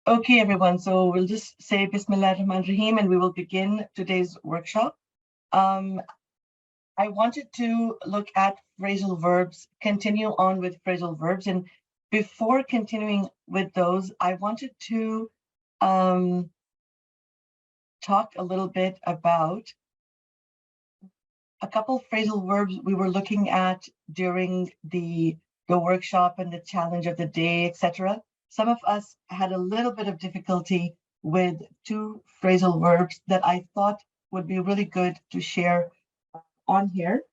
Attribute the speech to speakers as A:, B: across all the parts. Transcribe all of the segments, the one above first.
A: Okay, everyone, so we'll just say Bismillah ar-Rahman ar-Rahim and we will begin today's workshop. I wanted to look at phrasal verbs, continue on with phrasal verbs. And before continuing with those, I wanted to talk a little bit about a couple of phrasal verbs we were looking at during the workshop and the challenge of the day, etc. Some of us had a little bit of difficulty with two phrasal verbs that I thought would be really good to share on here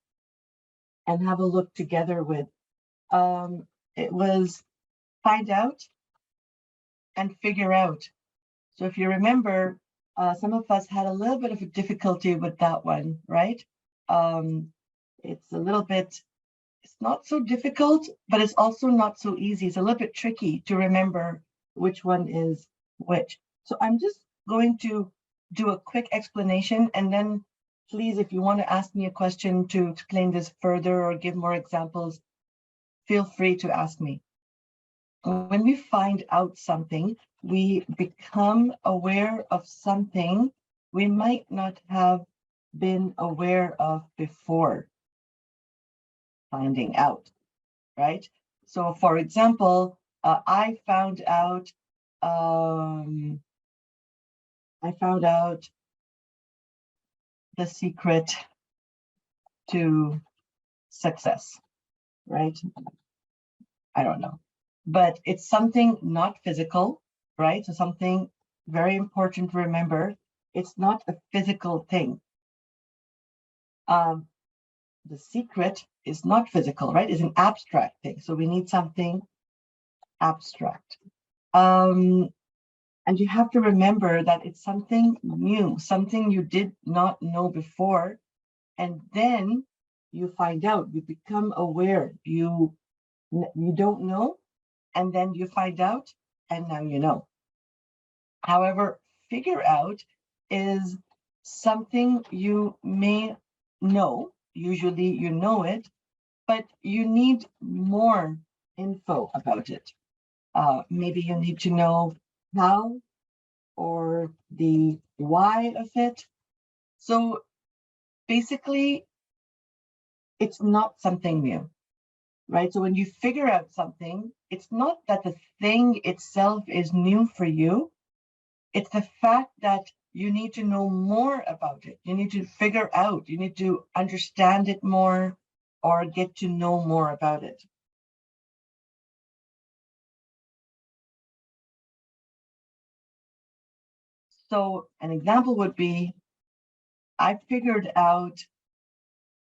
A: and have a look together with. It was find out and figure out. So if you remember, some of us had a little bit of a difficulty with that one, right? It's a little bit, it's not so difficult, but it's also not so easy. It's a little bit tricky to remember which one is which. So I'm just going to do a quick explanation, and then please, if you want to ask me a question to explain this further or give more examples, feel free to ask me. When we find out something, we become aware of something we might not have been aware of before finding out, right? So for example, I found out the secret to success, right? I don't know, but it's something not physical, right? So something very important to remember. It's not a physical thing. The secret is not physical, right? It's an abstract thing. So we need something abstract. And you have to remember that it's something new, something you did not know before. And then you find out, you become aware, you don't know, and then you find out, and now you know. However, figure out is something you may know, usually you know it, but you need more info about it. Maybe you need to know how or the why of it. So basically, it's not something new, right? So when you figure out something, it's not that the thing itself is new for you. It's the fact that you need to know more about it. You need to figure out, you need to understand it more or get to know more about it. So an example would be, I figured out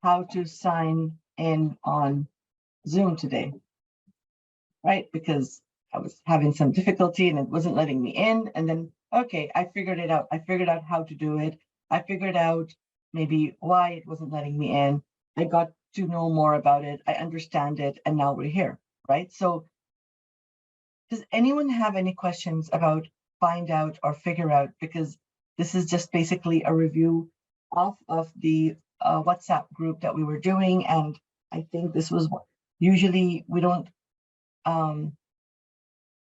A: how to sign in on Zoom today, right? Because I was having some difficulty and it wasn't letting me in. And then, okay, I figured it out. I figured out how to do it. I figured out maybe why it wasn't letting me in. I got to know more about it. I understand it. And now we're here, right? So does anyone have any questions about find out or figure out? Because this is just basically a review of the WhatsApp group that we were doing. And I think this was usually we don't,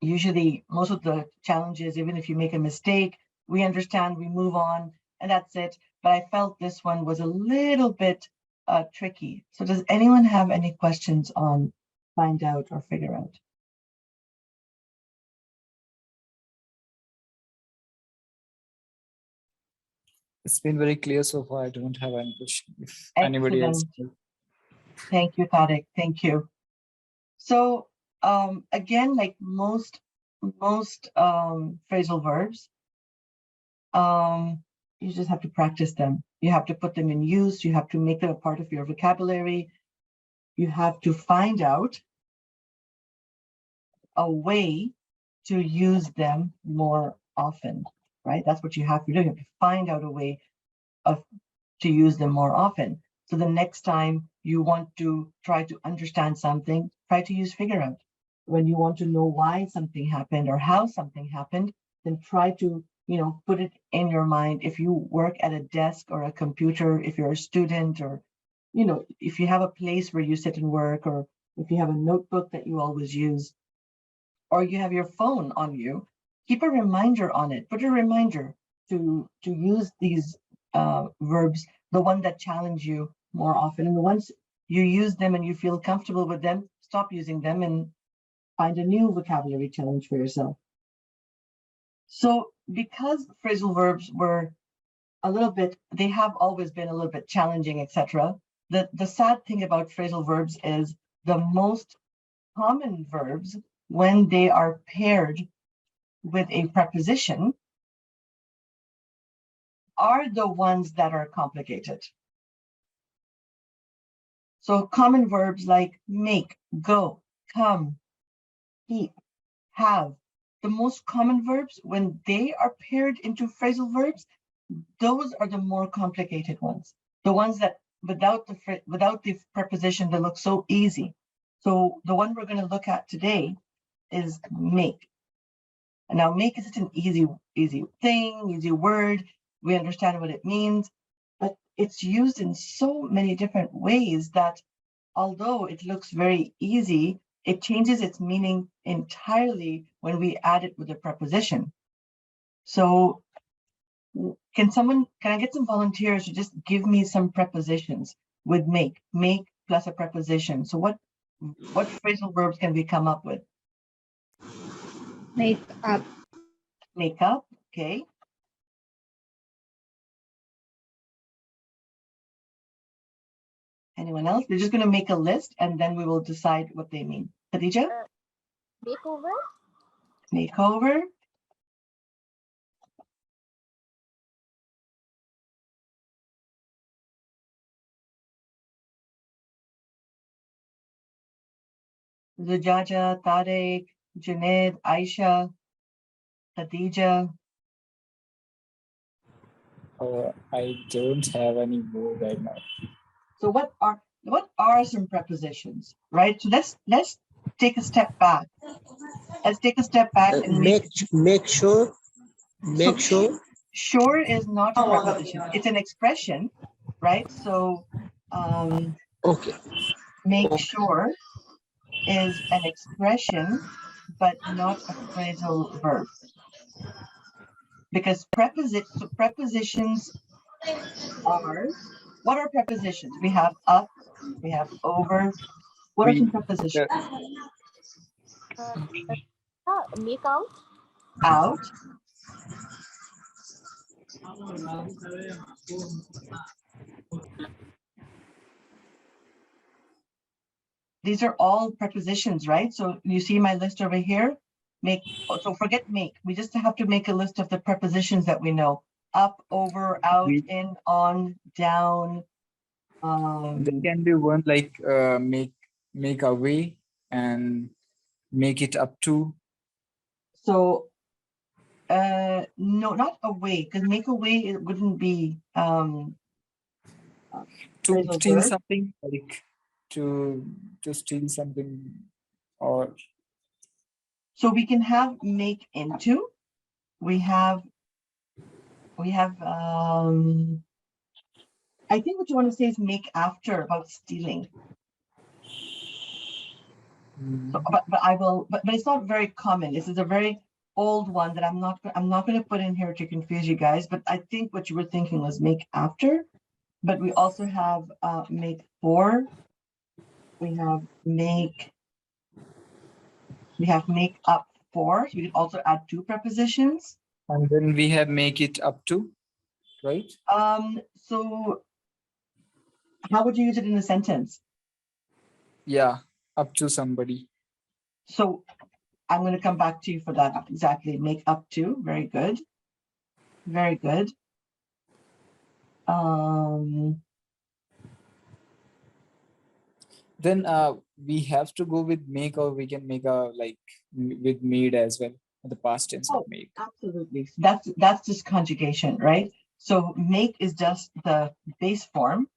A: usually most of the challenges, even if you make a mistake, we understand, we move on, and that's it. But I felt this one was a little bit tricky. So does anyone have any questions on find out or figure out?
B: It's been very clear so far. I don't have any question. If anybody else.
A: Thank you, Tariq. Thank you. So again, like most phrasal verbs, you just have to practice them. You have to put them in use. You have to make them a part of your vocabulary. You have to find out a way to use them more often, right? That's what you have to do. You have to find out a way to use them more often. So the next time you want to try to understand something, try to use figure out. When you want to know why something happened or how something happened, then try to, put it in your mind. If you work at a desk or a computer, if you're a student, or, if you have a place where you sit and work, or if you have a notebook that you always use, or you have your phone on you, keep a reminder on it. Put a reminder to use these verbs, the one that challenge you more often. And the ones you use them and you feel comfortable with them, stop using them and find a new vocabulary challenge for yourself. So because phrasal verbs were a little bit, they have always been a little bit challenging, etc. The sad thing about phrasal verbs is the most common verbs, when they are paired with a preposition, are the ones that are complicated. So common verbs like make, go, come, keep, have, the most common verbs, when they are paired into phrasal verbs, those are the more complicated ones. The ones that without the preposition that look so easy. So the one we're going to look at today is make. And now make is such an easy thing, easy word. We understand what it means, but it's used in so many different ways that although it looks very easy, it changes its meaning entirely when we add it with a preposition. So can I get some volunteers to just give me some prepositions with make plus a preposition? So what phrasal verbs can we come up with?
C: Make up.
A: Make up, okay. Anyone else? We're just going to make a list and then we will decide what they mean. Khadija?
C: Makeover.
A: Makeover. Zujaja, Tariq, Junaid, Aisha, Khadija.
B: I don't have any more right now.
A: So what are some prepositions, right? So let's take a step back. Let's take a step back and
D: make sure. Make sure.
A: Sure is not a preposition. It's an expression, right? So
D: Okay.
A: make sure is an expression, but not a phrasal verb. Because prepositions are, what are prepositions? We have up, we have over. What are some prepositions?
C: Make out.
A: Out. These are all prepositions, right? So you see my list over here. So forget make. We just have to make a list of the prepositions that we know. Up, over, out, in, on, down.
B: There can be one like make away and make it up to.
A: So no, not away, because make away it wouldn't be
B: To steal something, like to steal something, or
A: so we can have make into. We have I think what you want to say is make after, about stealing. So, but it's not very common. This is a very old one that I'm not going to put in here to confuse you guys. But I think what you were thinking was make after. But we also have make for. We have make up for. So we can also add two prepositions.
B: And then we have make it up to, right?
A: So how would you use it in a sentence?
B: Yeah, up to somebody.
A: So I'm going to come back to you for that. Exactly. Make up to. Very good. Very good.
B: Then we have to go with make, or we can make a like with made as well, the past tense of make.
A: Absolutely. That's just conjugation, right? So make is just the base form.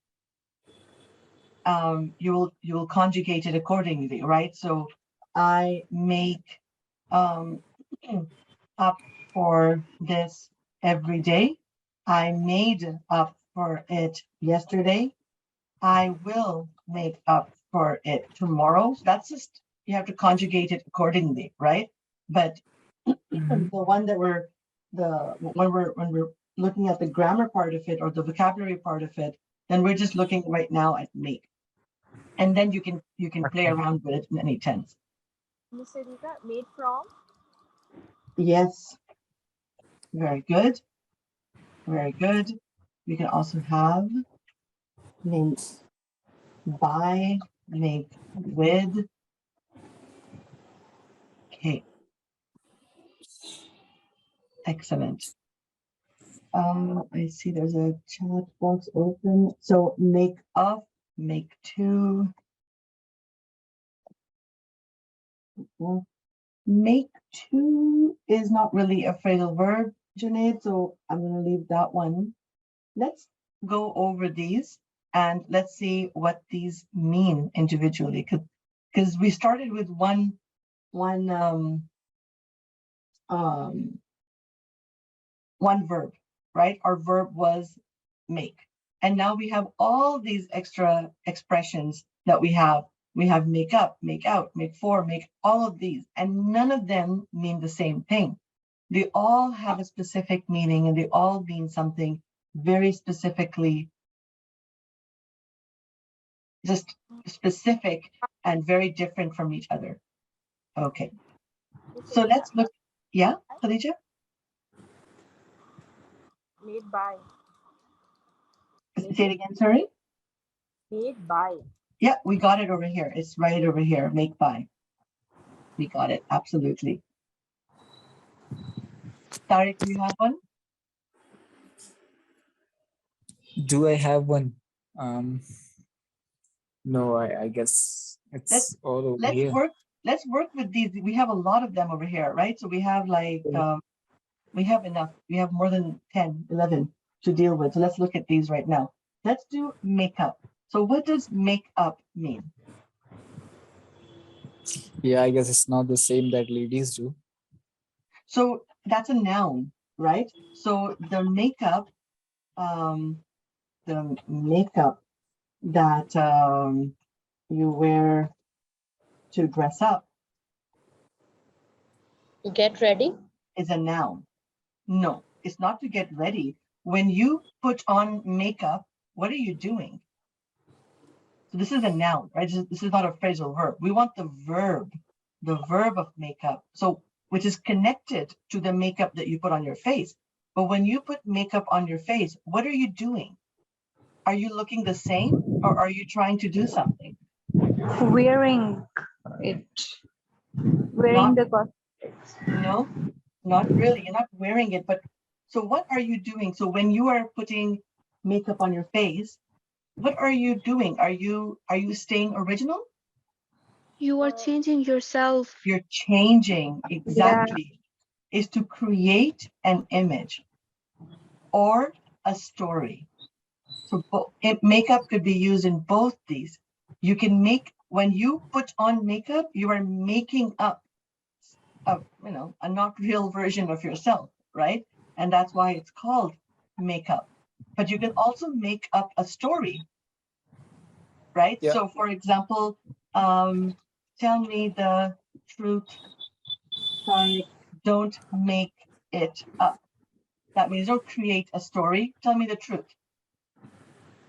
A: You will conjugate it accordingly, right? So I make up for this every day. I made up for it yesterday. I will make up for it tomorrow. So that's just, you have to conjugate it accordingly, right? But
B: Mhm.
A: The one that when we're looking at the grammar part of it or the vocabulary part of it, then we're just looking right now at make. And then you can play
B: Okay.
A: around with it in any tense.
C: Miss Siddiqa, made from.
A: Yes, very good. Very good. We can also have make by, make with. Okay. Excellent. I see there's a chat box open. So make of, make to. Well, make to is not really a phrasal verb, Junaid, so I'm going to leave that one. Let's go over these and let's see what these mean individually, because we started with one verb, right? Our verb was make. And now we have all these extra expressions that we have. We have make up, make out, make for, make all of these, and none of them mean the same thing. They all have a specific meaning and they all mean something very specifically, just specific and very different from each other. Okay,
C: Miss
A: so
C: Siddiqa,
A: let's look. Yeah, Khadija?
C: made by.
A: Say it again, sorry.
C: Made by.
A: Yeah, we got it over here. It's right over here, make by. We got it, absolutely. Tariq, do you have one?
B: Do I have one? No, I guess it's all over
A: Let's
B: here.
A: work with these. We have a lot of them over here, right? So we have like, we have enough. We have more than 10, 11 to deal with. So let's look at these right now. Let's do makeup. So what does make up mean?
B: Yeah, I guess it's not the same that ladies do.
A: So that's a noun, right? So the makeup that you wear to dress up
D: Get ready.
A: is a noun. No, it's not to get ready. When you put on makeup, what are you doing? So this is a noun, right? This is not a phrasal verb. We want the verb of makeup. So which is connected to the makeup that you put on your face. But when you put makeup on your face, what are you doing? Are you looking the same or are you trying to do something?
E: Wearing it. Wearing the cosmetics.
A: No, not really. You're not wearing it, but so what are you doing? So when you are putting makeup on your face, what are you doing? Are you staying original?
E: You are changing yourself.
A: You're changing, exactly. Is to create an image or a story. So makeup could be used in both these. You can when you put on makeup, you are making up a not real version of yourself, right? And that's why it's called makeup. But you can also make up a story, right?
B: Yeah.
A: So for example, tell me the truth, sorry, don't make it up. That means don't create a story, tell me the truth,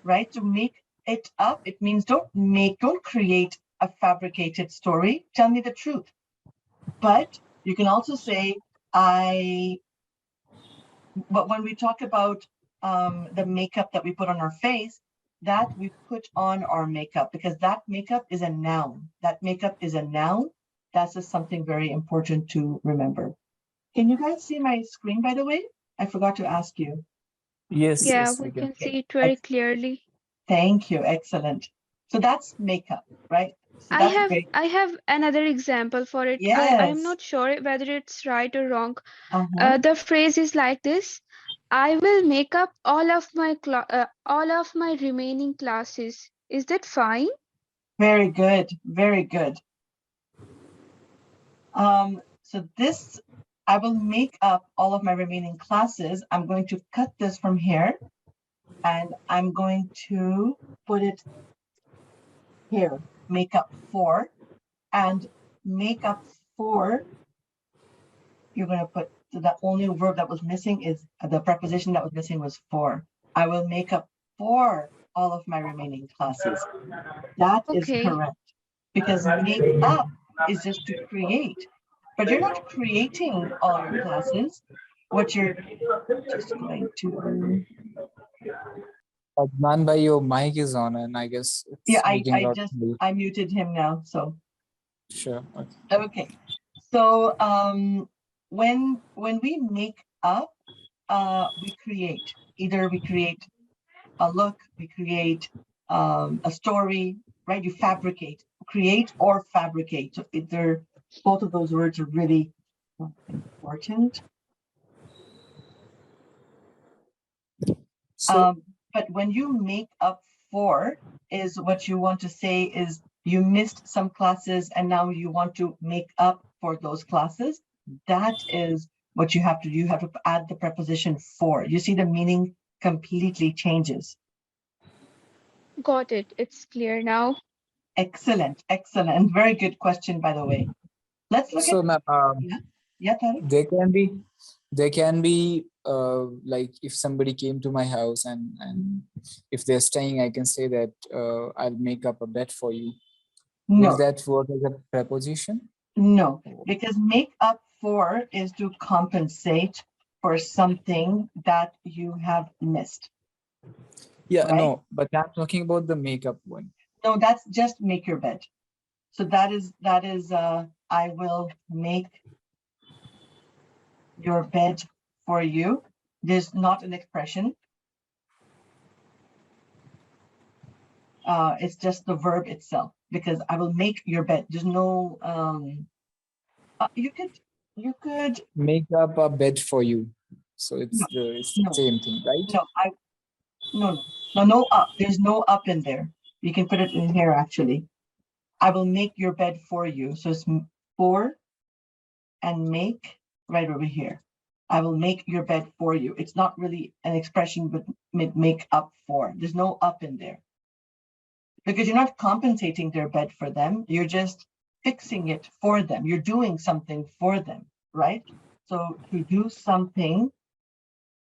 A: right? To make it up, it means don't create a fabricated story, tell me the truth. But you can also say, but when we talk about the makeup that we put on our face, that we put on our makeup because that makeup is a noun. That makeup is a noun. That's just something very important to remember. Can you guys see my screen, by the way? I forgot to ask you.
B: Yes,
E: Yeah,
B: yes,
E: we
B: we can.
E: can see it very clearly.
A: Thank you. Excellent. So that's makeup, right? So
E: I
A: that's
E: have
A: great.
E: I have another example for it. I am
A: Yes.
E: not sure whether it's right or wrong.
A: Uh-huh.
E: The phrase is like this: I will make up all of my remaining classes. Is that fine?
A: Very good. Very good. So this, I will make up all of my remaining classes. I'm going to cut this from here and I'm going to put it here, make up for, and make up for you're going to put, so the only verb that was missing is the preposition that was missing was for. I will make up for all of my remaining classes. That is
E: Okay.
A: correct. Because make up is just to create, but you're not creating all your classes. What you're just going to,
B: Adnan bhai, your mic is on, and I guess
A: yeah,
B: it's making a lot of noise.
A: I muted him now, so.
B: Sure. Okay.
A: Okay, so when we make up, we create. Either we create a look, we create a story, right? You fabricate, create or fabricate. So both of those words are really important.
B: So
A: But when you make up for, is what you want to say is you missed some classes and now you want to make up for those classes. That is what you have to do. You have to add the preposition for. You see the meaning completely changes.
E: Got it. It's clear now.
A: Excellent, excellent. Very good question, by the way. Let's look
B: so
A: at,
B: ma'am,
A: yeah, Tariq?
B: there can be like if somebody came to my house and if they're staying, I can say that I'll make up a bed for you. Will
A: No,
B: that work as a preposition?
A: no, because make up for is to compensate for something that you have missed.
B: Yeah,
A: Right?
B: no, but I'm talking about the makeup one.
A: No, that's just make your bed. So that is I will make your bed for you. There's not an expression. It's just the verb itself, because I will make your bed. There's no you could
B: Make up a bed for you. So it's the
A: no,
B: same thing, right?
A: no up. There's no up in there. You can put it in here actually. I will make your bed for you. So it's for and make right over here. I will make your bed for you. It's not really an expression, but make up for. There's no up in there. Because you're not compensating their bed for them. You're just fixing it for them. You're doing something for them, right? So to do something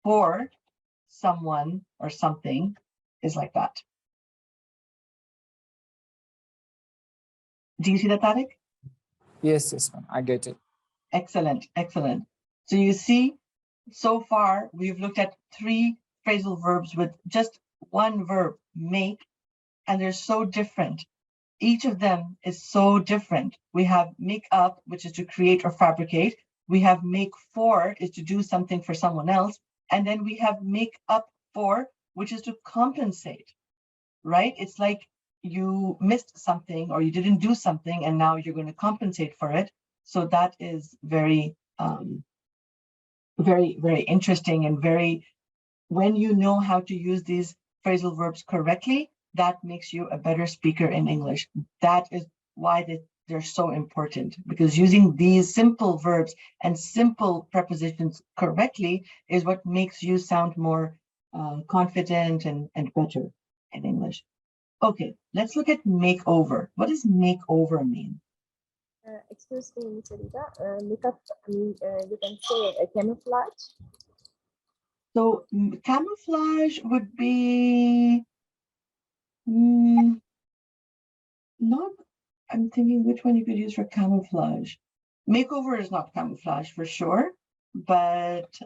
A: for someone or something is like that. Do you see that, Tariq?
B: Yes, ma'am. I get it.
A: Excellent, excellent. So you see, so far we've looked at 3 phrasal verbs with just one verb, make, and they're so different. Each of them is so different. We have make up, which is to create or fabricate. We have make for, is to do something for someone else. And then we have make up for, which is to compensate, right? It's like you missed something or you didn't do something and now you're going to compensate for it. So that is very, very, very interesting and very, when you know how to use these phrasal verbs correctly, that makes you a better speaker in English. That is why they're so important, because using these simple verbs and simple prepositions correctly is what makes you sound more confident and better in English. Okay, let's look at makeover. What does makeover mean?
C: Excuse me, Miss Siddiqa. Makeup, you can say camouflage.
A: So camouflage would be not, I'm thinking which one you could use for camouflage. Makeover is not camouflage for sure, but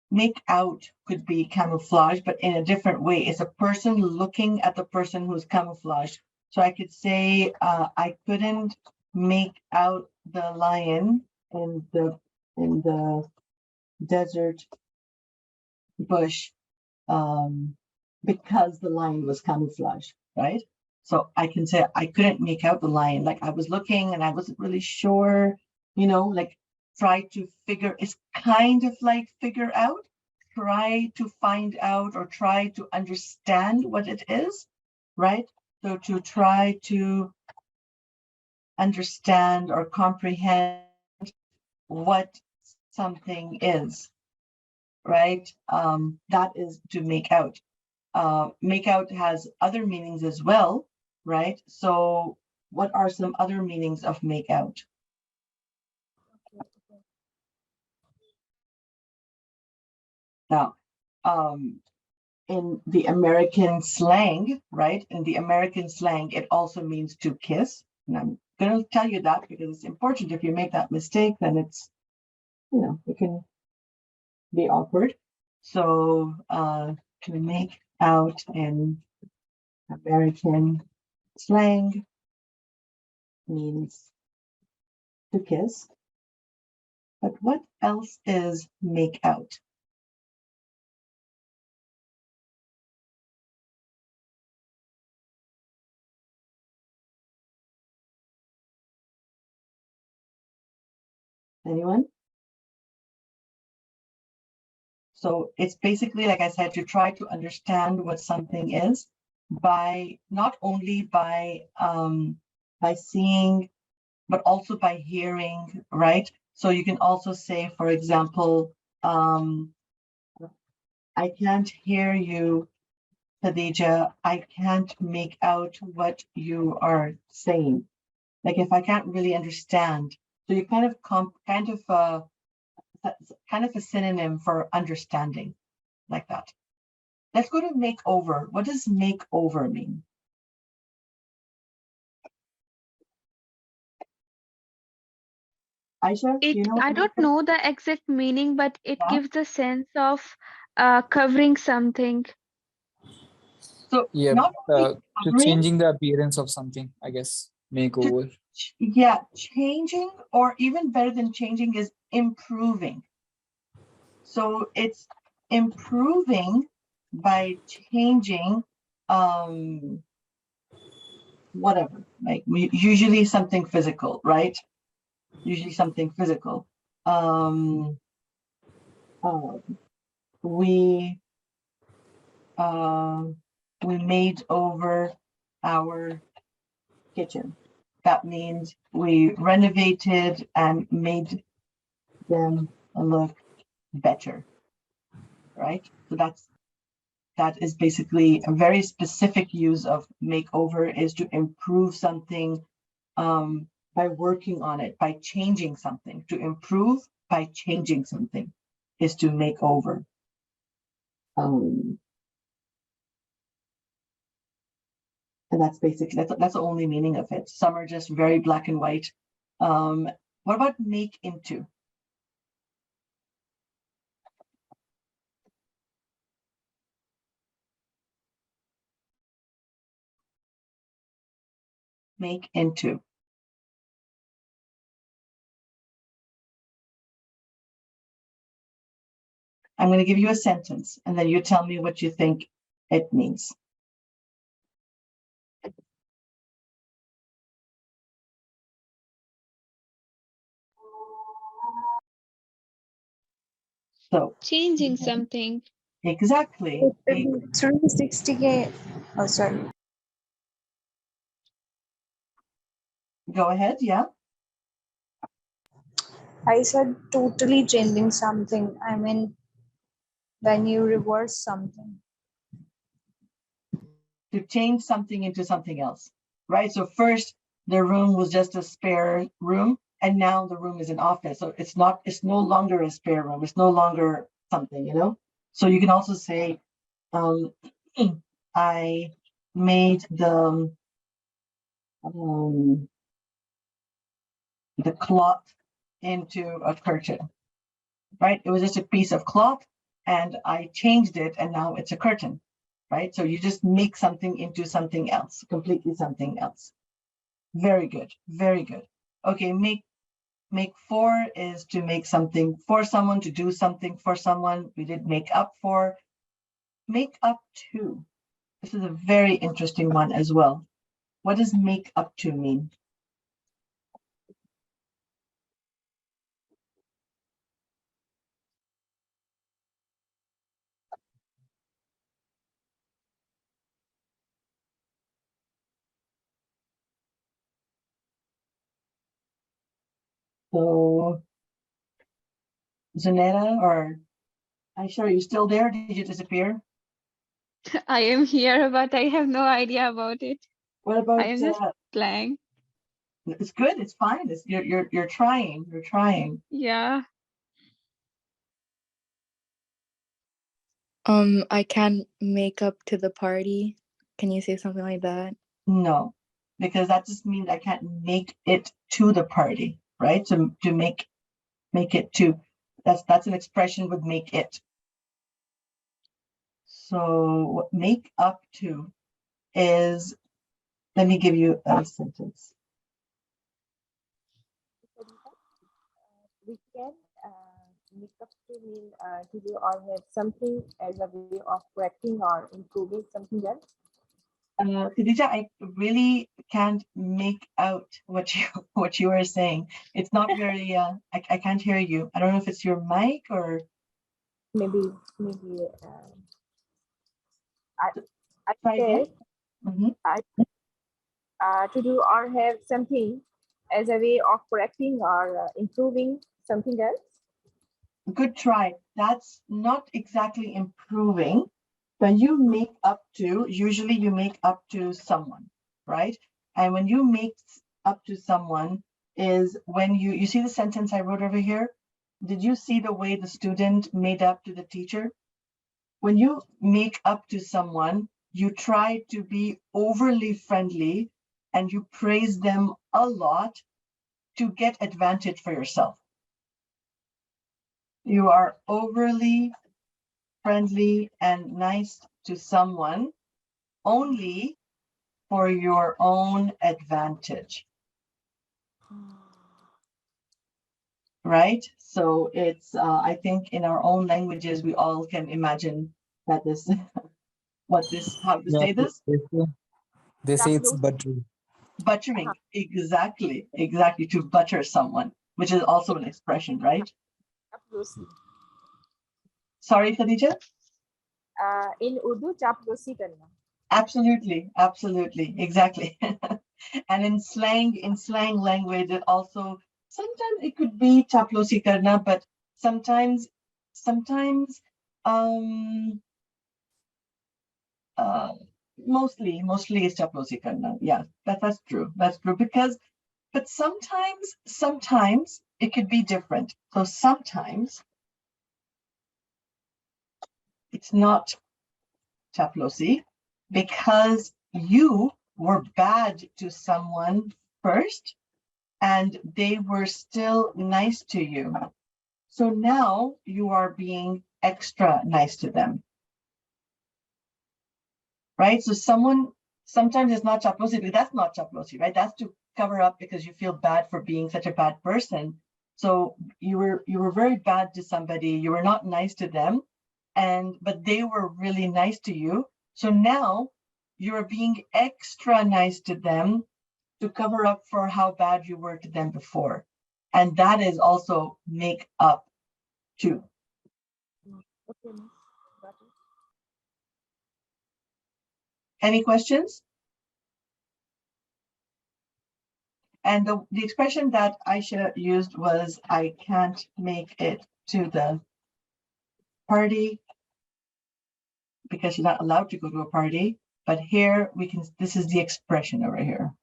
A: make out could be camouflage, but in a different way. It's a person looking at the person who's camouflaged. So I could say, I couldn't make out the lion in the desert bush because the lion was camouflaged, right? So I can say I couldn't make out the lion. Like I was looking and I wasn't really sure, like try to figure, it's kind of like figure out, try to find out or try to understand what it is, right? So to try to understand or comprehend what something is, right? That is to make out. Make out has other meanings as well, right? So what are some other meanings of make out? Now, in the American slang, right? In the American slang, it also means to kiss. And I'm going to tell you that because it's important. If you make that mistake, then it's, it can be awkward. So to make out in American slang means to kiss. But what else is make out? Anyone? So it's basically, like I said, to try to understand what something is by not only by seeing, but also by hearing, right? So you can also say, for example, I can't hear you, Khadija. I can't make out what you are saying. Like if I can't really understand, so you kind of a synonym for understanding, like that. Let's go to make over. What does make over mean? Aisha, do you know?
E: I don't know the exact meaning, but it
A: Yeah.
E: gives the sense of covering something.
A: So
B: Yeah,
A: not only
B: to
A: covering,
B: changing the appearance of something, I guess, makeover.
A: yeah, changing, or even better than changing is improving. So it's improving by changing whatever, like usually something physical, right? Usually something physical. We made over our kitchen. That means we renovated and made them look better, right? So that is basically a very specific use of makeover, is to improve something by working on it, by changing something. To improve by changing something is to make over. And that's basically, that's the only meaning of it. Some are just very black and white. What about make into? Make into. I'm going to give you a sentence and then you tell me what you think it means. So
E: Changing something.
A: exactly.
C: 360K. Oh, sorry.
A: Go ahead. Yeah.
C: I said totally changing something. I mean, when you reverse something.
A: To change something into something else, right? So first the room was just a spare room and now the room is an office. So it's no longer a spare room. It's no longer something, So you can also say, I made the cloth into a curtain, right? It was just a piece of cloth and I changed it and now it's a curtain, right? So you just make something into something else, completely something else. Very good, very good. Okay, make for is to make something for someone, to do something for someone. We did make up for. Make up to. This is a very interesting one as well. What does make up to mean? So, Zanetta or Aisha, are you still there? Did you disappear?
E: I am here, but I have no idea about it.
A: What
E: I
A: about
E: am just blank.
A: It's good. It's fine. It's you're trying. You're trying.
E: Yeah.
F: I can't make up to the party. Can you say something like that?
A: No, because that just means I can't make it to the party, right? To make it to. That's an expression with make it. So what make up to is, let me give you a sentence.
C: We can make up to mean to do or have something as a way of correcting or improving something else.
A: Khadija, I really can't make out what you are saying. It's not very. I can't hear you. I don't know if it's your mic or.
C: Maybe I
A: Try again.
C: said
A: Mhm.
C: to do or have something as a way of correcting or improving something else.
A: Good try. That's not exactly improving. When you make up to, usually you make up to someone, right? And when you make up to someone is when you see the sentence I wrote over here. Did you see the way the student made up to the teacher? When you make up to someone, you try to be overly friendly and you praise them a lot to get advantage for yourself. You are overly friendly and nice to someone only for your own advantage. Right? So it's, I think in our own languages, we all can imagine that this, how to say this?
B: They say it's buttery.
A: Buttering, exactly, to butter someone, which is also an expression, right?
C: Chaploosi.
A: Sorry, Khadija?
C: In Urdu, chaploosi karna.
A: Absolutely, exactly. And in slang language, it also, sometimes it could be chaplosi karna, but sometimes, um, mostly it's chaplosi karna. Yeah, that's true. That's true because, but sometimes it could be different. So sometimes it's not chaplosi because you were bad to someone first and they were still nice to you. So now you are being extra nice to them. Right? So sometimes it's not chaplosi, but that's not chaplosi, right? That's to cover up because you feel bad for being such a bad person. So you were very bad to somebody, you were not nice to them, but they were really nice to you. So now you're being extra nice to them to cover up for how bad you were to them before. And that is also make up to.
C: Okay, miss. Got it.
A: Any questions? And the expression that Aisha used was, I can't make it to the party because she's not allowed to go to a party. But here we can, this is the expression over here.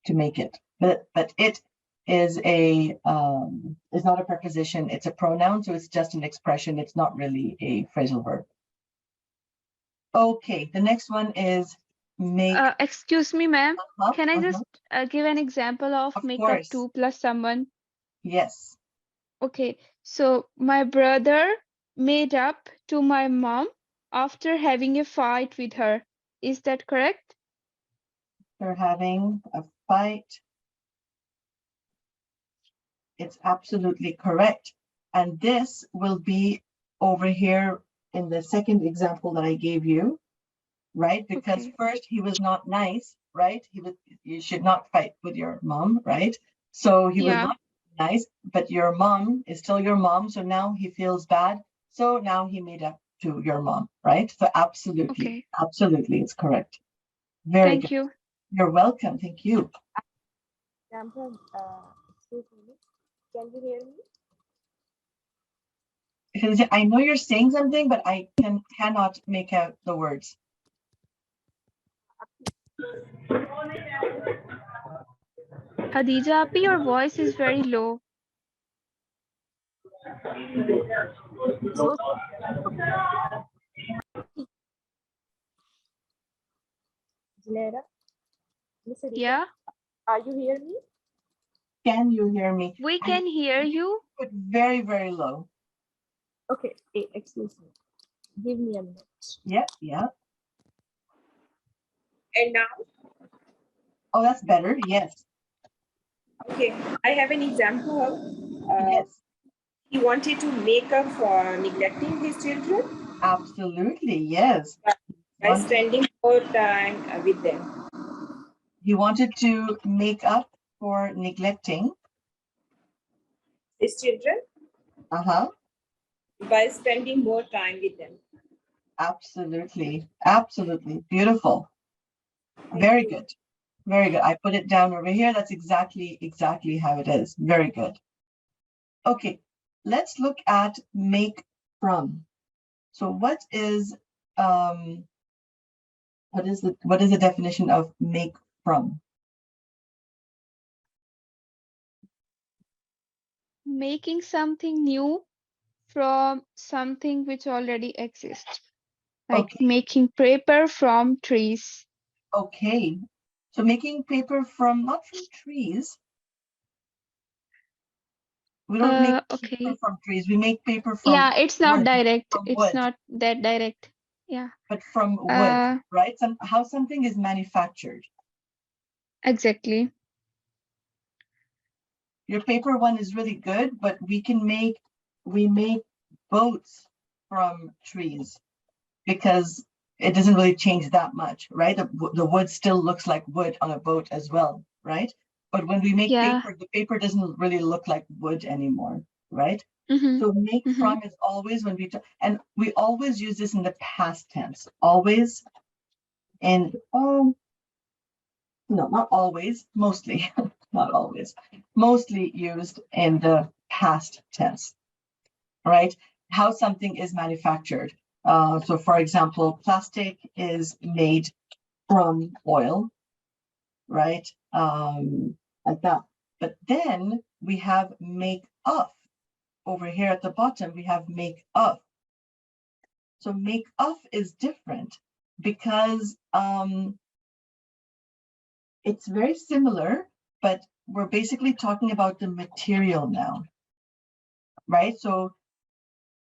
A: To make it, but it is is not a preposition, it's a pronoun, so it's just an expression, it's not really a phrasal verb. Okay, the next one is make.
E: Excuse me, ma'am. Can I just give an example of make up
A: course.
E: to plus someone?
A: Yes.
E: Okay, so my brother made up to my mom after having a fight with her. Is that correct?
A: They're having a fight. It's absolutely correct. And this will be over here in the second example that I gave you, right? Because first he was not nice, right? You should not fight with your mom, right? So he was not nice, but your mom is still your mom. So now he feels bad. So now he made up to your mom, right? So absolutely, it's correct. Very good.
E: Thank you.
A: You're welcome. Thank you.
C: Example, excuse me. Can you hear me?
A: Because I know you're saying something, but I cannot make out the words.
E: Khadija Api, your voice is very low.
C: Junaida, Miss Siddiqa,
E: Yeah,
C: are you hear me?
A: Can you hear me?
E: we can hear you.
A: But very, very low.
C: Okay, excuse me. Give me a minute.
A: Yeah, yeah.
C: And now,
A: Oh, that's better. Yes,
C: okay, I have an example.
A: yes,
C: He wanted to make up for neglecting his children
A: absolutely. Yes.
C: by spending more time with them.
A: He wanted to make up for neglecting.
C: His children
A: Uh-huh.
C: by spending more time with them.
A: Absolutely. Absolutely. Beautiful.
C: Thank
A: Very
C: you.
A: good. Very good. I put it down over here. That's exactly how it is. Very good. Okay, let's look at make from. So what is the definition of make from?
E: Making something new from something which already exists, like
A: Okay,
E: making paper from trees.
A: okay. So making paper from, not from trees. We don't make paper
E: Okay.
A: from trees. We make paper from
E: Yeah, it's not
A: wood,
E: direct.
A: from
E: It's
A: wood,
E: not that direct. Yeah.
A: but from wood,
E: Uh,
A: right? How something is manufactured.
E: exactly.
A: Your paper one is really good, but we make boats from trees because it doesn't really change that much, right? The wood still looks like wood on a boat as well, right? But when we make
E: Yeah.
A: paper, the paper doesn't really look like wood anymore, right?
E: Mm-hmm.
A: So make
E: Mm-hmm.
A: from is always when and we always use this in the past tense, always. And no, not always, mostly, not always, mostly used in the past tense, right? How something is manufactured. So for example, plastic is made from oil, right? Like that. But then we have make of. Over here at the bottom, we have make of. So make of is different because it's very similar, but we're basically talking about the material now, right? So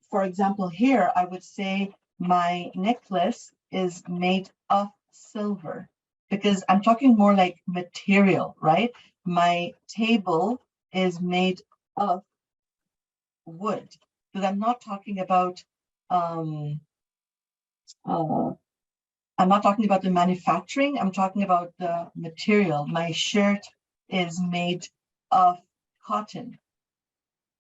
A: for example, here I would say my necklace is made of silver because I'm talking more like material, right? My table is made of wood, but I'm not talking about I'm not talking about the manufacturing, I'm talking about the material. My shirt is made of cotton.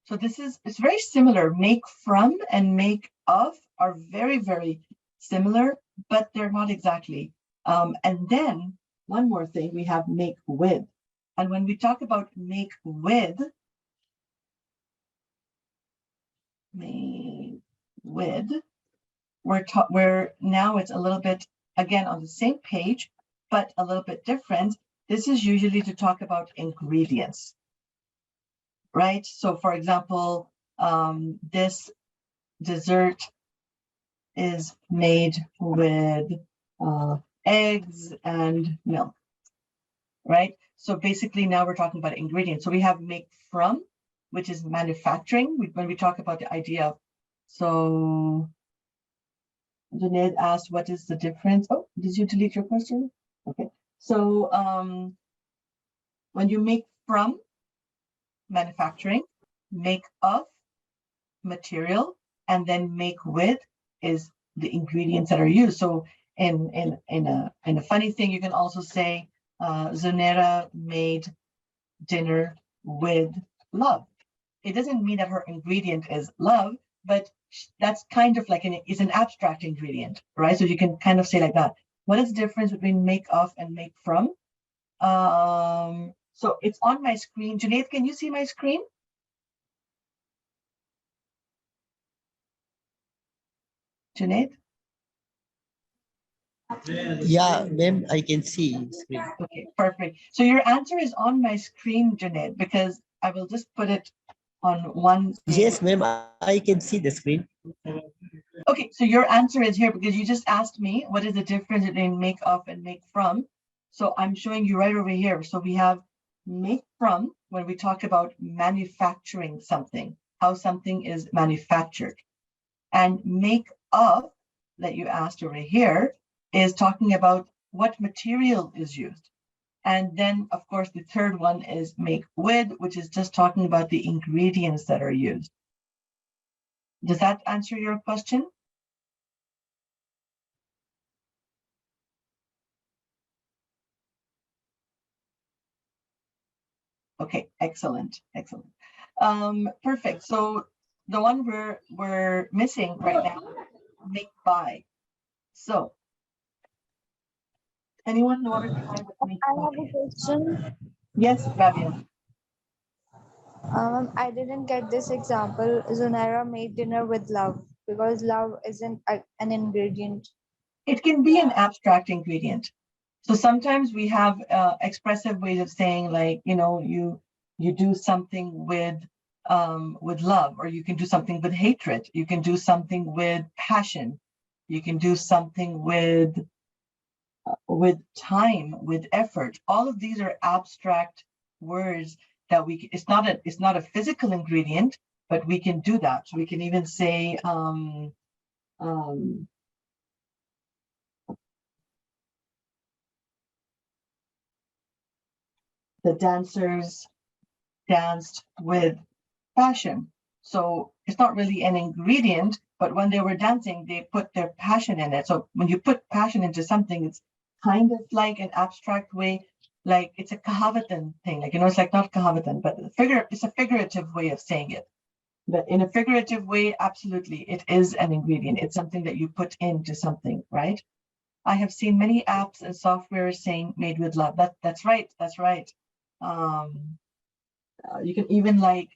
A: So it's very similar. Make from and make of are very, very similar, but they're not exactly. And then one more thing, we have make with. And when we talk about make with, we're now it's a little bit, again, on the same page, but a little bit different. This is usually to talk about ingredients, right? So for example, this dessert is made with eggs and milk, right? So basically now we're talking about ingredients. So we have make from, which is manufacturing. When we talk about the idea of, so Junaid asked, what is the difference? Oh, did you delete your question? Okay. So when you make from, manufacturing, make of, material, and then make with is the ingredients that are used. So in a funny thing, you can also say Zonera made dinner with love. It doesn't mean that her ingredient is love, but that's kind of like it's an abstract ingredient, right? So you can kind of say like that. What is the difference between make of and make from? So it's on my screen. Junaid, can you see my screen? Junaid?
D: Yeah, ma'am, I can see screen.
A: Okay, perfect. So your answer is on my screen, Junaid, because I will just put it on one page.
D: Yes, ma'am, I can see the screen.
A: Okay, so your answer is here because you just asked me what is the difference between make of and make from. So I'm showing you right over here. So we have make from when we talk about manufacturing something, how something is manufactured. And make of that you asked over here is talking about what material is used. And then, of course, the third one is make with, which is just talking about the ingredients that are used. Does that answer your question? Okay, excellent, excellent. Perfect. So the one we're missing right now, make by. So anyone want to try with make
C: I
A: by?
C: have a question.
A: Yes, Rabia.
C: I didn't get this example. Zunaira made dinner with love because love isn't an ingredient.
A: It can be an abstract ingredient. So sometimes we have expressive ways of saying, like, you know, you do something with love, or you can do something with hatred. You can do something with passion. You can do something with time, with effort. All of these are abstract words that it's not a physical ingredient, but we can do that. So we can even say the dancers danced with passion. So it's not really an ingredient, but when they were dancing, they put their passion in it. So when you put passion into something, it's kind of like an abstract way, like it's a kahavatan thing. Like, you know, it's like not kahavatan, but it's a figurative way of saying it. But in a figurative way, absolutely, it is an ingredient. It's something that you put into something, right? I have seen many apps and software saying made with love. That's right. That's right. You can even like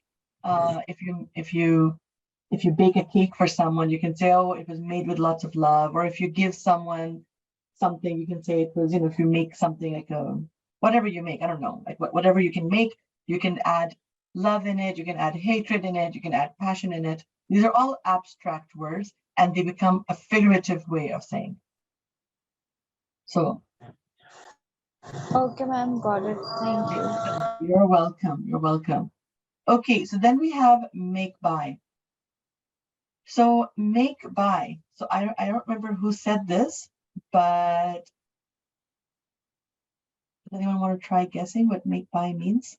A: if you bake a cake for someone, you can say, oh, it was made with lots of love. Or if you give someone something, you can say it was, you know, if you make something like whatever you make, I don't know, like whatever you can make, you can add love in it, you can add hatred in it, you can add passion in it. These are all abstract words and they become a figurative way of saying. So
C: Okay, ma'am, got it. Thank you.
A: you're welcome. You're welcome. Okay, so then we have make by. So make by. So I don't remember who said this, but does anyone want to try guessing what make by means?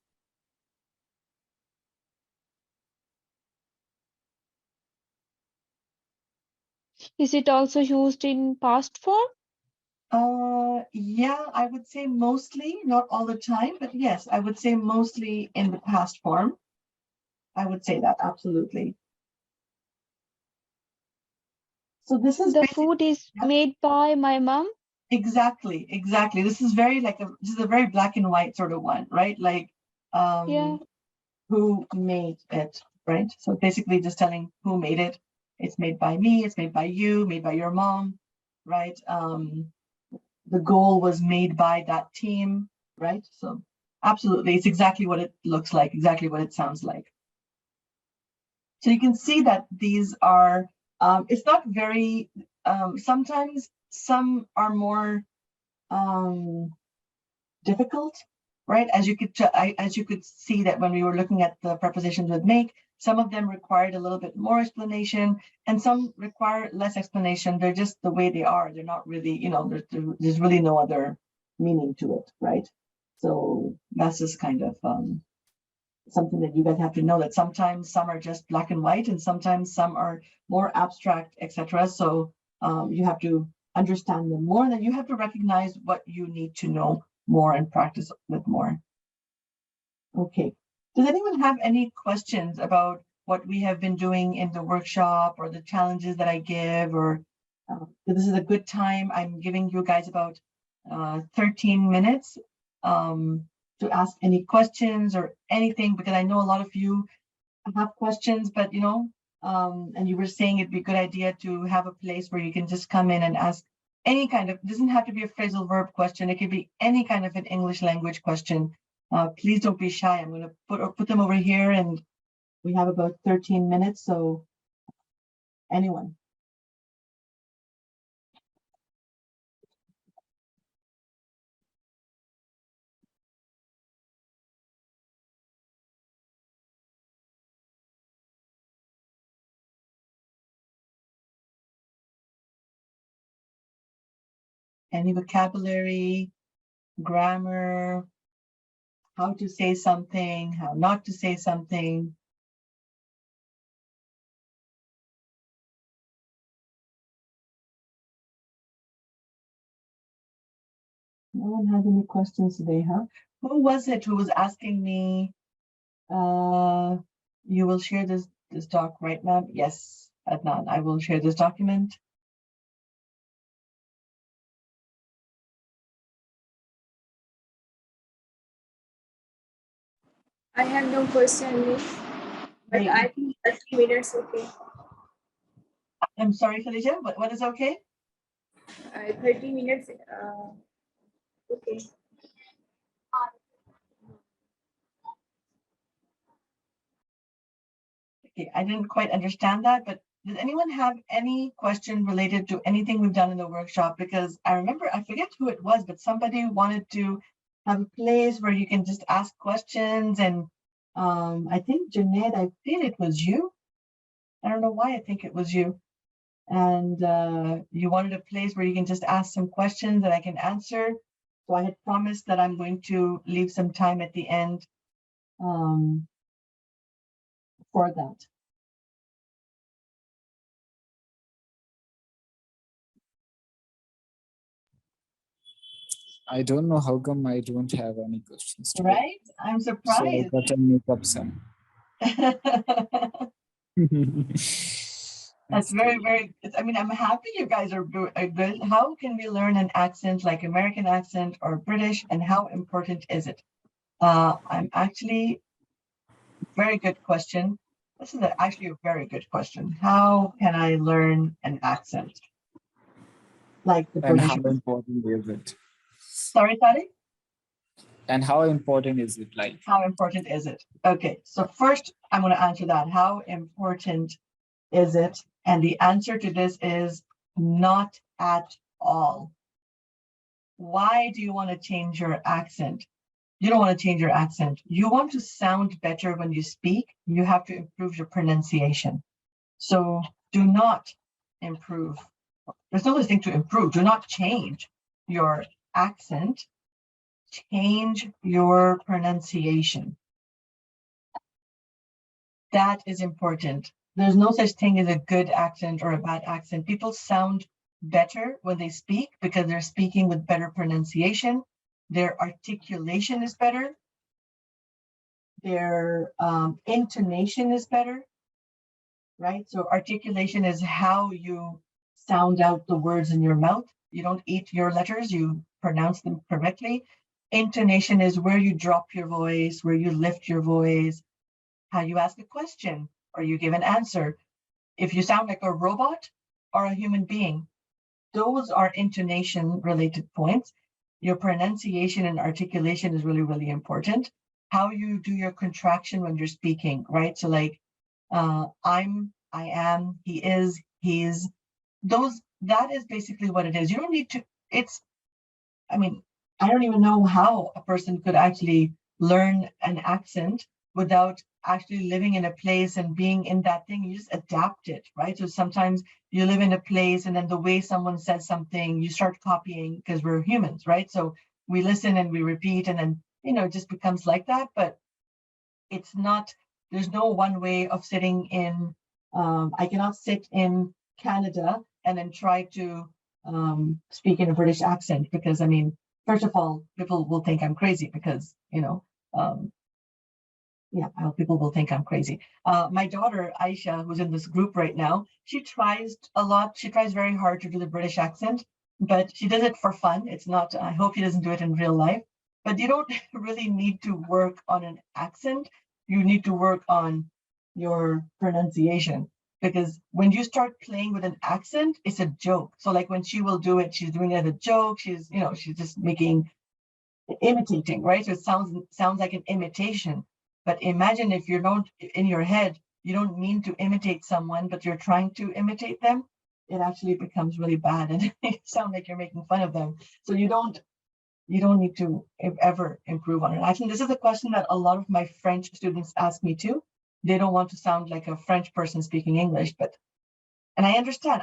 E: Is it also used in past form?
A: Yeah, I would say mostly, not all the time, but yes, I would say mostly in the past form. I would say that absolutely. So this is
E: The food is
A: yeah,
E: made by my mom.
A: exactly. This is very this is a very black and white sort of one, right? Like
E: Yeah.
A: who made it, right? So basically just telling who made it. It's made by me, it's made by you, made by your mom, right? The goal was made by that team, right? So absolutely, it's exactly what it looks like, exactly what it sounds like. So you can see that these are, it's not very, sometimes some are more difficult, right? As you could see that when we were looking at the prepositions with make, some of them required a little bit more explanation, and some require less explanation. They're just the way they are. They're not really, you know, there's really no other meaning to it, right? So that's just kind of something that you guys have to know, that sometimes some are just black and white, and sometimes some are more abstract, etc. So you have to understand them more, and then you have to recognize what you need to know more and practice with more. Okay. Does anyone have any questions about what we have been doing in the workshop or the challenges that I give? Or this is a good time. I'm giving you guys about 13 minutes to ask any questions or anything, because I know a lot of you have questions, but you know, and you were saying it'd be a good idea to have a place where you can just come in and ask any kind of, doesn't have to be a phrasal verb question. It could be any kind of an English language question. Please don't be shy. I'm going to put them over here, and we have about 13 minutes. So anyone. Any vocabulary, grammar, how to say something, how not to say something. No one has any questions today, huh? Who was it who was asking me, you will share this doc, right, ma'am? Yes, Adnan, I will share this document.
G: I have no question, miss, but
A: Hey.
G: I think 30 minutes okay.
A: I'm sorry, Felicia, what is okay?
G: 30 minutes okay.
A: Okay, I didn't quite understand that, but does anyone have any question related to anything we've done in the workshop? Because I remember, I forget who it was, but somebody wanted to have a place where you can just ask questions. And I think, Junaid, I feel it was you. I don't know why I think it was you. And you wanted a place where you can just ask some questions that I can answer. So I had promised that I'm going to leave some time at the end for that.
B: I don't know how come I don't have any questions today.
A: Right? I'm
B: So I
A: surprised.
B: gotta make up some.
A: That's very, very, I mean, I'm happy you guys are good. How can we learn an accent like American accent or British, and how important is it? I'm actually, very good question. This is actually a very good question. How can I learn an accent? Like the
B: And
A: British.
B: how important is it?
A: Sorry, Tari?
B: And how important is it? Like,
A: How important is it? Okay, so first I'm going to answer that. How important is it? And the answer to this is not at all. Why do you want to change your accent? You don't want to change your accent. You want to sound better when you speak. You have to improve your pronunciation. So do not improve. There's no such thing to improve. Do not change your accent. Change your pronunciation. That is important. There's no such thing as a good accent or a bad accent. People sound better when they speak because they're speaking with better pronunciation. Their articulation is better. Their intonation is better, right? So articulation is how you sound out the words in your mouth. You don't eat your letters, you pronounce them correctly. Intonation is where you drop your voice, where you lift your voice, how you ask a question or you give an answer. If you sound like a robot or a human being, those are intonation related points. Your pronunciation and articulation is really, really important. How you do your contraction when you're speaking, right? So like, I'm, I am, he is, he's, that is basically what it is. You don't need to, I mean, I don't even know how a person could actually learn an accent without actually living in a place and being in that thing. You just adapt it, right? So sometimes you live in a place and then the way someone says something, you start copying because we're humans, right? So we listen and we repeat and then, it just becomes like that, but it's not, there's no one way of sitting in, I cannot sit in Canada and then try to speak in a British accent because, I mean, first of all, people will think I'm crazy because, people will think I'm crazy. My daughter, Aisha, who's in this group right now, she tries a lot. She tries very hard to do the British accent, but she does it for fun. It's not, I hope she doesn't do it in real life, but you don't really need to work on an accent. You need to work on your pronunciation because when you start playing with an accent, it's a joke. So like when she will do it, she's doing it as a joke. She's, you know, she's just imitating, right? So it sounds like an imitation. But imagine if you don't, in your head, you don't mean to imitate someone, but you're trying to imitate them, it actually becomes really bad and it sounds like you're making fun of them. So you don't need to ever improve on it. Actually, this is a question that a lot of my French students ask me too. They don't want to sound like a French person speaking English, and I understand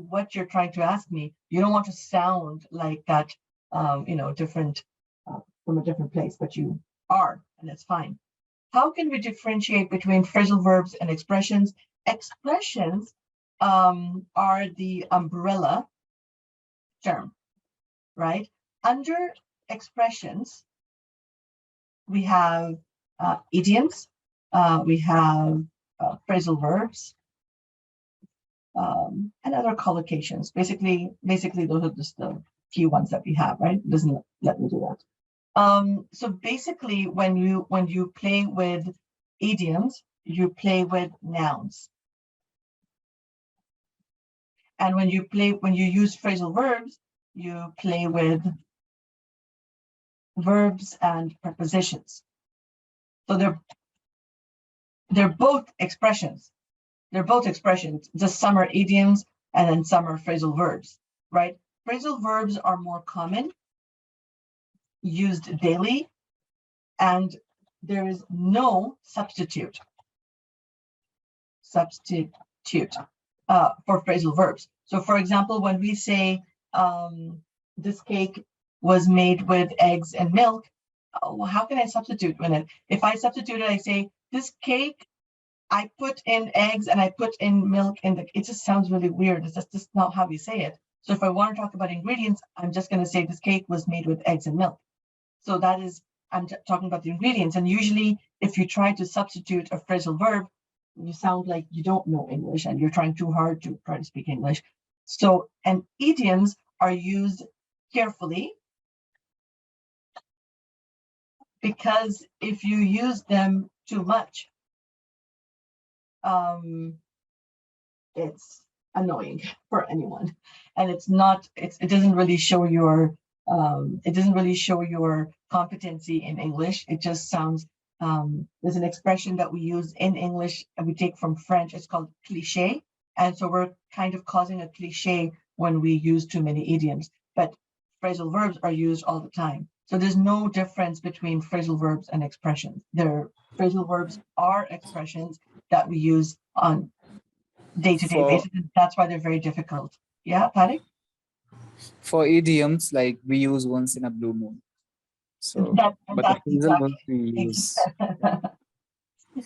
A: what you're trying to ask me. You don't want to sound like that, you know, different from a different place, but you are, and that's fine. How can we differentiate between phrasal verbs and expressions? Expressions are the umbrella term, right? Under expressions, we have idioms, we have phrasal verbs, and other collocations. Basically, those are just the key ones that we have, right? It doesn't let me do that. So basically, when you play with idioms, you play with nouns. And when you use phrasal verbs, you play with verbs and prepositions. So they're both expressions. They're both expressions. Just some are idioms and then some are phrasal verbs, right? Phrasal verbs are more common, used daily, and there is no substitute for phrasal verbs. So for example, when we say this cake was made with eggs and milk, well, how can I substitute in it? If I substitute it, I say this cake, I put in eggs and I put in milk in the, it just sounds really weird. It's just not how we say it. So if I want to talk about ingredients, I'm just going to say this cake was made with eggs and milk. So that is, I'm talking about the ingredients. And usually if you try to substitute a phrasal verb, you sound like you don't know English and you're trying too hard to try to speak English. So, and idioms are used carefully, because if you use them too much, it's annoying for anyone, and it doesn't really show your competency in English. It just sounds, there's an expression that we use in English and we take from French. It's called cliché, and so we're kind of causing a cliché when we use too many idioms. But phrasal verbs are used all the time. So there's no difference between phrasal verbs and expressions. Phrasal verbs are expressions that we use on day-to-day basis. That's why they're very difficult. Yeah, Tariq?
B: For idioms, like we use once in a blue moon. So, but the phrasal verbs we use.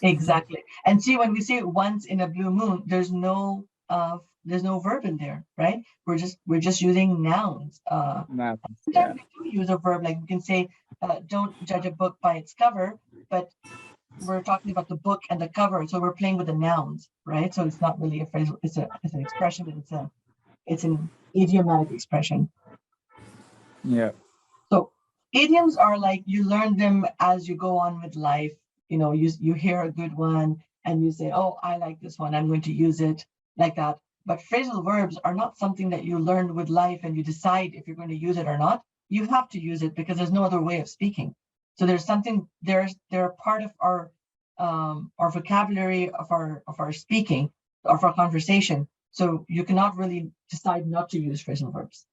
A: Exactly. And see, when we say once in a blue moon, there's no verb in there, right? We're just using nouns. Sometimes we do use a verb, like we can say, don't judge a book by its cover, but we're talking about the book and the cover, so we're playing with the nouns, right? So it's not really a phrase, it's an expression, it's an idiomatic expression.
B: Yeah.
A: So idioms are like, you learn them as you go on with life. You know, you hear a good one and you say, oh, I like this one, I'm going to use it, like that. But phrasal verbs are not something that you learn with life and you decide if you're going to use it or not. You have to use it because there's no other way of speaking. So they're part of our vocabulary, of our speaking, of our conversation. So you cannot really decide not to use phrasal verbs.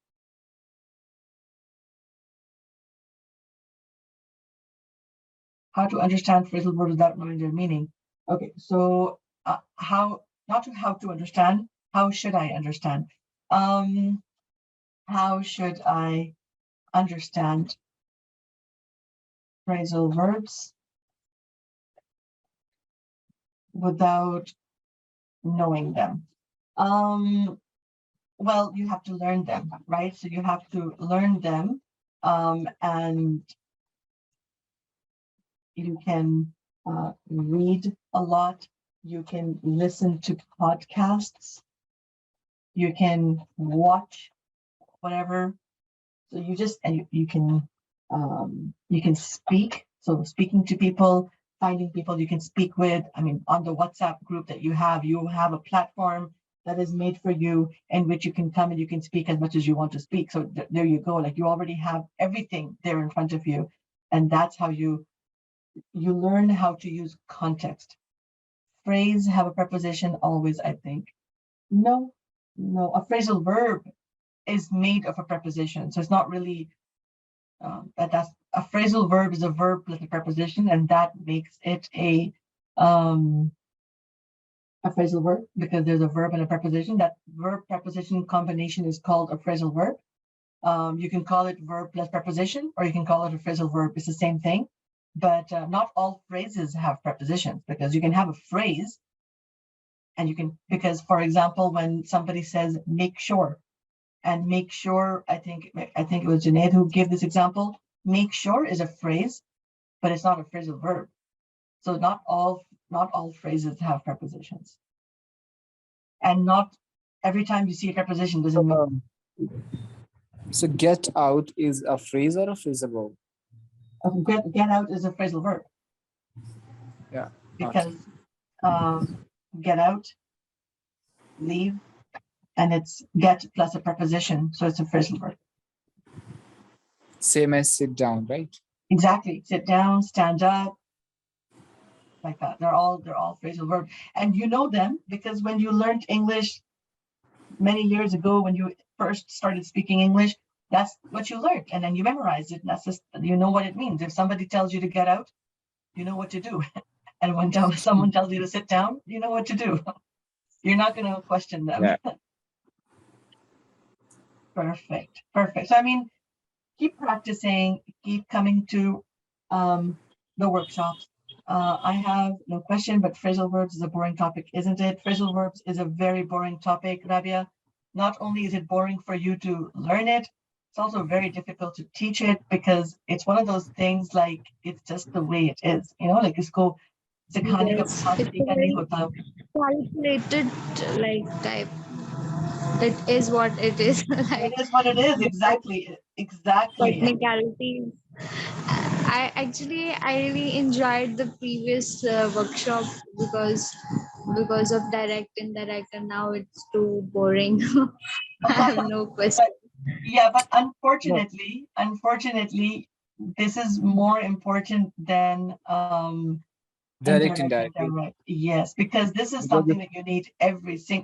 A: How to understand phrasal verbs without knowing their meaning. Okay, so how to understand, how should I understand? How should I understand phrasal verbs without knowing them? Well, you have to learn them, right? So you have to learn them, and you can read a lot. You can listen to podcasts. You can watch whatever. So you can speak. So speaking to people, finding people you can speak with. I mean, on the WhatsApp group that you have a platform that is made for you in which you can come and you can speak as much as you want to speak. So there you go. Like you already have everything there in front of you. And that's how you learn how to use context. Phrase have a preposition always, I think. No, a phrasal verb is made of a preposition. So it's not really, that's a phrasal verb is a verb plus a preposition, and that makes it a phrasal verb because there's a verb and a preposition. That verb preposition combination is called a phrasal verb. You can call it verb plus preposition, or you can call it a phrasal verb. It's the same thing, but not all phrases have prepositions, because you can have a phrase and you can, because for example, when somebody says make sure, and make sure, I think it was Junaid who gave this example. Make sure is a phrase, but it's not a phrasal verb. So not all phrases have prepositions, and not every time you see a preposition doesn't mean.
B: So get out is a phrase or a phrasal verb?
A: Get out is a phrasal verb.
B: Yeah.
A: Because get out, leave, and it's get plus a preposition, so it's a phrasal verb.
B: Same as sit down, right?
A: Exactly. Sit down, stand up, like that. They're all phrasal verbs, and you know them because when you learned English many years ago, when you first started speaking English, that's what you learned, and then you memorized it. And that's just, you know what it means. If somebody tells you to get out, you know what to do, and when someone tells you to sit down, you know what to do. You're not going to question them.
B: Yeah.
A: Perfect. So I mean, keep practicing, keep coming to the workshops. I have no question, but phrasal verbs is a boring topic, isn't it? Phrasal verbs is a very boring topic, Rabia. Not only is it boring for you to learn it, it's also very difficult to teach it, because it's one of those things, like it's just the way it is, like isko sikhane ka
C: Yes,
A: bahas
C: it's a
A: tika nahi
C: very
A: hota.
C: calculated like type. It is what it is. Like
A: It is what it is. Exactly.
C: technicalities. I really enjoyed the previous workshop because of direct, indirect, and now it's too boring. I have no question.
A: But unfortunately, this is more important than
B: Direct,
A: indirect.
B: indirect.
A: Yes, because this is something that you need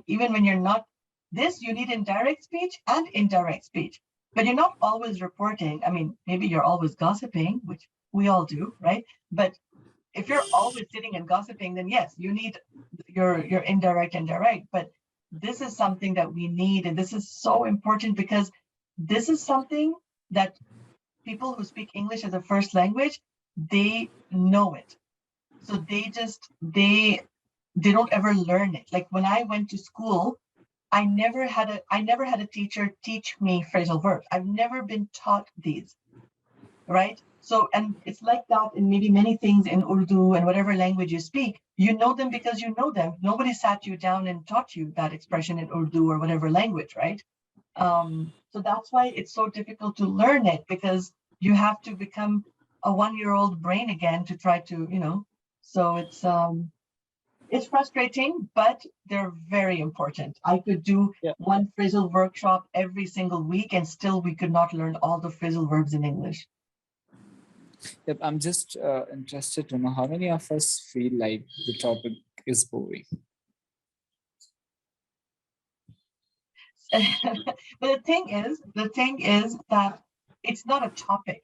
A: even when you're not this, you need indirect speech and indirect speech, but you're not always reporting. I mean, maybe you're always gossiping, which we all do, right? But if you're always sitting and gossiping, then yes, you need your indirect and direct. But this is something that we need, and this is so important because this is something that people who speak English as a first language, they know it. So they don't ever learn it. Like when I went to school, I never had a teacher teach me phrasal verbs. I've never been taught these, right? So, and it's like that in maybe many things in Urdu and whatever language you speak, you know them because you know them. Nobody sat you down and taught you that expression in Urdu or whatever language, right? So that's why it's so difficult to learn it, because you have to become a 1-year-old brain again to try to, so it's frustrating, but they're very important. I could do one phrasal workshop every single week and still we could not learn all the phrasal verbs in English.
B: Yep, I'm just interested to know how many of us feel like the topic is boring.
A: But the thing is that it's not a topic,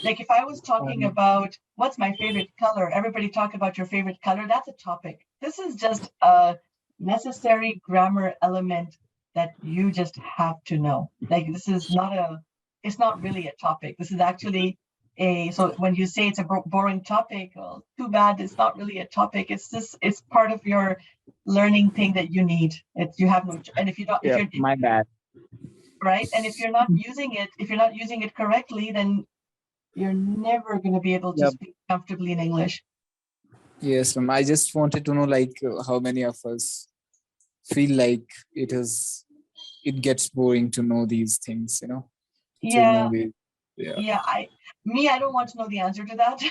A: like if I was talking about what's my favorite color, everybody talk about your favorite color, that's a topic. This is just a necessary grammar element that you just have to know. Like this is it's not really a topic. This is actually so when you say it's a boring topic, well, too bad, it's not really a topic. It's part of your learning thing that you need. You have no, and if you don't, if you're
B: my bad.
A: Right, and if you're not using it correctly, then you're never going to be able to speak comfortably in English.
B: Yes, ma'am. I just wanted to know, like, how many of us feel like it gets boring to know these things,
A: Yeah.
B: To know
A: I don't want to know the answer to that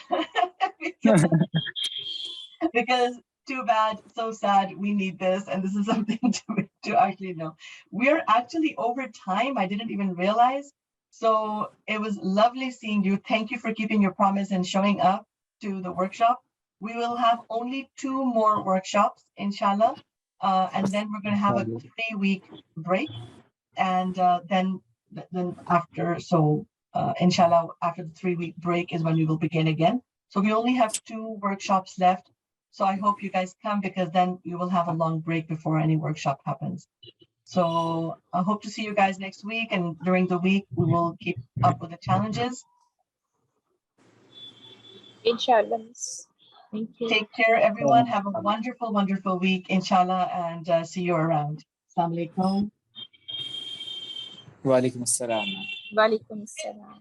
A: because too bad, so sad, we need this, and this is something to actually know. We're actually over time. I didn't even realize. So it was lovely seeing you. Thank you for keeping your promise and showing up to the workshop. We will have only 2 more workshops, inshallah. And then we're going to have a 3-week break. And then after, so inshallah, after the 3-week break is when we will begin again. So we only have 2 workshops left. So I hope you guys come, because then you will have a long break before any workshop happens. So I hope to see you guys next week, and during the week we will keep up with the challenges.
G: Inshallah, miss. Thank you.
A: Take care, everyone. Have a wonderful, wonderful week, inshallah, and see you around. Assalamu alaikum.
B: Wa alaikum assalam.
G: Walaikum assalam.